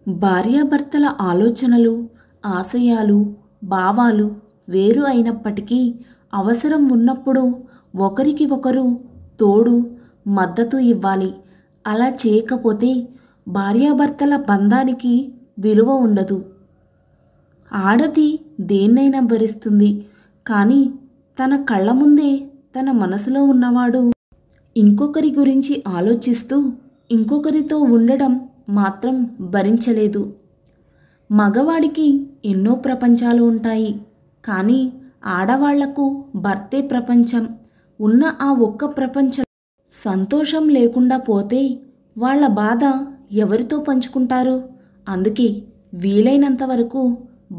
భార్యాభర్తల ఆలోచనలు, ఆశయాలు, భావాలు వేరు అయినప్పటికీ అవసరం ఉన్నప్పుడు ఒకరికి ఒకరు తోడు, మద్దతు ఇవ్వాలి. అలా చేయకపోతే భార్యాభర్తల బంధానికి విలువ ఉండదు. ఆడది దేన్నైనా భరిస్తుంది, కానీ తన కళ్ళ ముందే తన మనసులో ఉన్నవాడు ఇంకొకరి గురించి ఆలోచిస్తూ ఇంకొకరితో ఉండడం మాత్రం భరించలేదు. మగవాడికి ఎన్నో ప్రపంచాలు ఉంటాయి, కానీ ఆడవాళ్లకు భర్తే ప్రపంచం. ఉన్న ఆ ఒక్క ప్రపంచం సంతోషం లేకుండా పోతే వాళ్ళ బాధ ఎవరితో పంచుకుంటారు? అందుకే వీలైనంత వరకు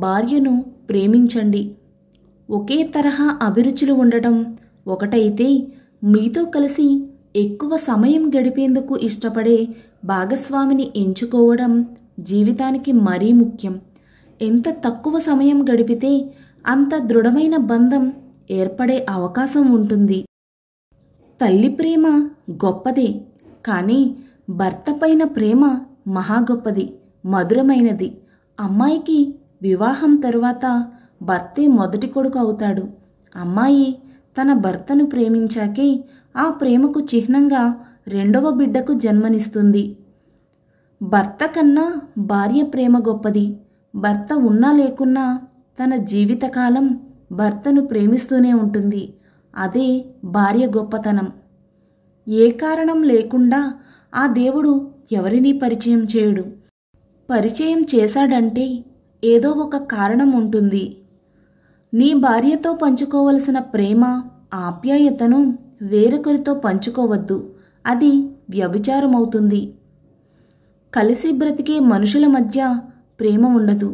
భార్యను ప్రేమించండి. ఒకే తరహా అభిరుచులు ఉండటం ఒకటైతే, మీతో కలిసి ఎక్కువ సమయం గడిపేందుకు ఇష్టపడే భాగస్వామిని ఎంచుకోవడం జీవితానికి మరీ ముఖ్యం. ఎంత తక్కువ సమయం గడిపితే అంత దృఢమైన బంధం ఏర్పడే అవకాశం ఉంటుంది. తల్లి ప్రేమ గొప్పదే, కానీ భర్త పైన ప్రేమ మహా గొప్పది, మధురమైనది. అమ్మాయికి వివాహం తరువాత భర్తే మొదటి కొడుకు అవుతాడు. అమ్మాయి తన భర్తను ప్రేమించాకే ఆ ప్రేమకు చిహ్నంగా రెండవ బిడ్డకు జన్మనిస్తుంది. భర్త కన్నా భార్య ప్రేమ గొప్పది. భర్త ఉన్నా లేకున్నా తన జీవితకాలం భర్తను ప్రేమిస్తూనే ఉంటుంది. అదే భార్య గొప్పతనం. ఏ కారణం లేకుండా ఆ దేవుడు ఎవరినీ పరిచయం చేయడు. పరిచయం చేశాడంటే ఏదో ఒక కారణం ఉంటుంది. నీ భార్యతో పంచుకోవలసిన ప్రేమ, ఆప్యాయతను వేరొకరితో పంచుకోవద్దు. అది వ్యభిచారమవుతుంది. కలిసి బ్రతికే మనుషుల మధ్య ప్రేమ ఉండదు.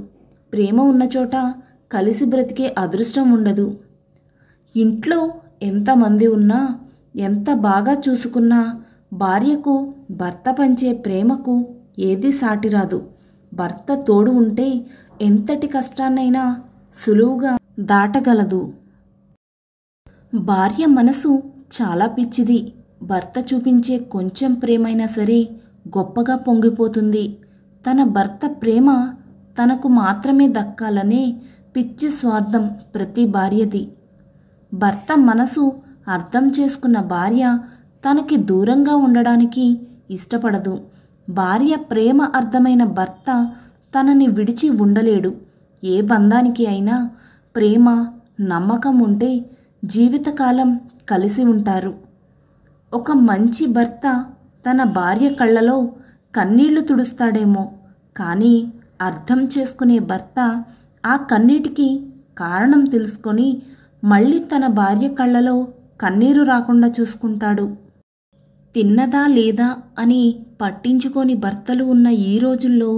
ప్రేమ ఉన్న చోట కలిసి బ్రతికే అదృష్టం ఉండదు. ఇంట్లో ఎంతమంది ఉన్నా, ఎంత బాగా చూసుకున్నా భార్యకు భర్త పంచే ప్రేమకు ఏదీ సాటిరాదు. భర్త తోడు ఉంటే ఎంతటి కష్టాన్నైనా సులువుగా దాటగలదు. భార్య మనసు చాలా పిచ్చిది. భర్త చూపించే కొంచెం ప్రేమైనా సరే గొప్పగా పొంగిపోతుంది. తన భర్త ప్రేమ తనకు మాత్రమే దక్కాలనే పిచ్చి స్వార్థం ప్రతి భార్యది. భర్త మనసు అర్థం చేసుకున్న భార్య తనకి దూరంగా ఉండడానికి ఇష్టపడదు. భార్య ప్రేమ అర్థమైన భర్త తనని విడిచి ఉండలేడు. ఏ బంధానికి అయినా ప్రేమ, నమ్మకం ఉంటే జీవితకాలం కలిసి ఉంటారు. ఒక మంచి భర్త తన భార్య కళ్ళలో కన్నీళ్లు తుడుస్తాడేమో, కానీ అర్థం చేసుకునే భర్త ఆ కన్నీటికి కారణం తెలుసుకొని మళ్ళీ తన భార్య కళ్ళలో కన్నీరు రాకుండా చూసుకుంటాడు. తిన్నదా లేదా అని పట్టించుకోని భర్తలు ఉన్న ఈ రోజుల్లో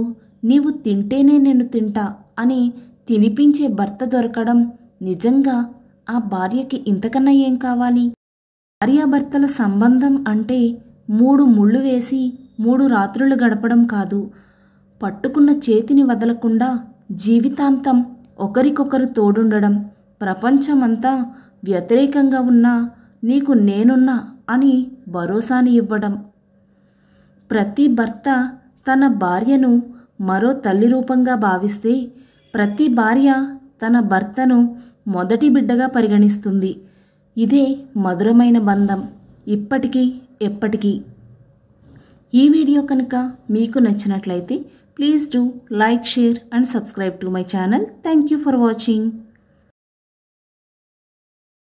నీవు తింటేనే నేను తింటా అని తినిపించే భర్త దొరకడం నిజంగా ఆ భార్యకి ఇంతకన్నా ఏం కావాలి? భార్యాభర్తల సంబంధం అంటే 3 ముళ్ళు వేసి 3 రాత్రులు గడపడం కాదు. పట్టుకున్న చేతిని వదలకుండా జీవితాంతం ఒకరికొకరు తోడుండడం. ప్రపంచమంతా వ్యతిరేకంగా ఉన్నా నీకు నేనున్నా అని భరోసాని ఇవ్వడం. ప్రతి భర్త తన భార్యను మరో తల్లి రూపంగా భావిస్తే, ప్రతి భార్య తన భర్తను మొదటి బిడ్డగా పరిగణిస్తుంది. ఇదే మధురమైన బంధం, ఇప్పటికీ ఎప్పటికీ. ఈ వీడియో కనుక మీకు నచ్చినట్లయితే please do like, share and subscribe to my channel. Thank you for watching.